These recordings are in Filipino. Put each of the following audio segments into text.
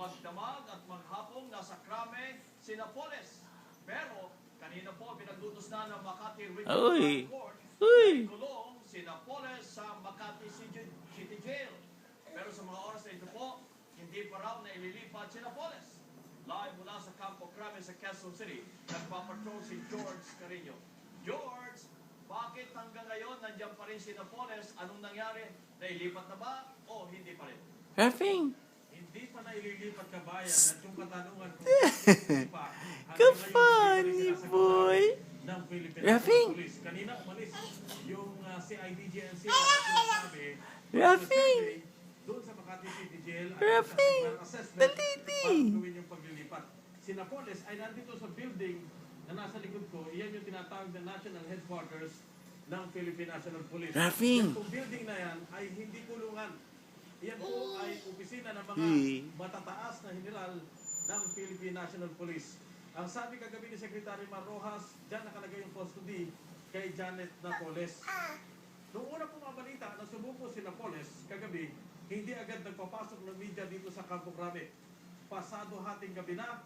magdamag at maghapong nasa krame si Napoles. Pero kanina po pinaglutos na ng Makati Uy. Regional Court Uy. na ikulong si Napoles sa Makati City Jail. Pero sa mga oras na ito po, hindi pa raw na ililipat si Napoles. Live mula sa Campo Crame sa Quezon City, nagpapatrol si George Carino. George, bakit hanggang ngayon nandiyan pa rin si Napoles? Anong nangyari? Nailipat na ba o hindi pa rin? Rafing. Hindi pa naililipat kabayan at yung katanungan kung hindi pa. Ka-funny, boy. Ng Philippine Rafing. Police. Kanina umalis yung CIDG-NC na sinasabi. Rafing. Doon sa Makati City Jail at Rafing. sa assessment Daliti. para gawin yung paglilipat. Si Napoles ay nandito sa building na nasa likod ko. Iyan yung tinatawag na National Headquarters ng Philippine National Police. Rafing. Yung building na yan ay hindi kulungan. Yan po ay opisina ng mga matataas na general ng Philippine National Police. Ang sabi kagabi ni Secretary Mar Rojas, dyan nakalagay yung custody kay Janet Napoles. Noong una pong mabalita na sumuko si Napoles kagabi, hindi agad nagpapasok ng media dito sa Campo Crame. Pasado hating gabi na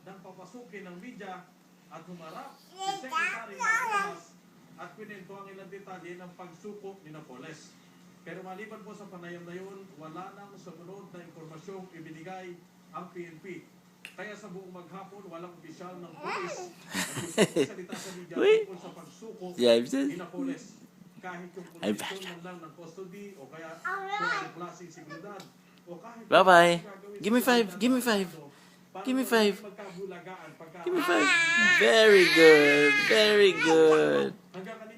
nang papasukin ng media at humarap si Secretary Mar Rojas at pinento ang ilang detalye ng pagsuko ni Napoles. Pero maliban po sa panayam na yun, wala nang sumunod na impormasyong ibinigay ang PNP. Kaya sa buong maghapon, walang opisyal ng pulis at salita sa media tungkol sa pagsuko ni Napoles. Kahit yung kondisyon lang ng custody o kaya kung anong klaseng seguridad o kahit Bye-bye. Give me 5. Give me 5. Give me 5. magkabulagaan, Give me 5. Very good. Very good. hanggang kanina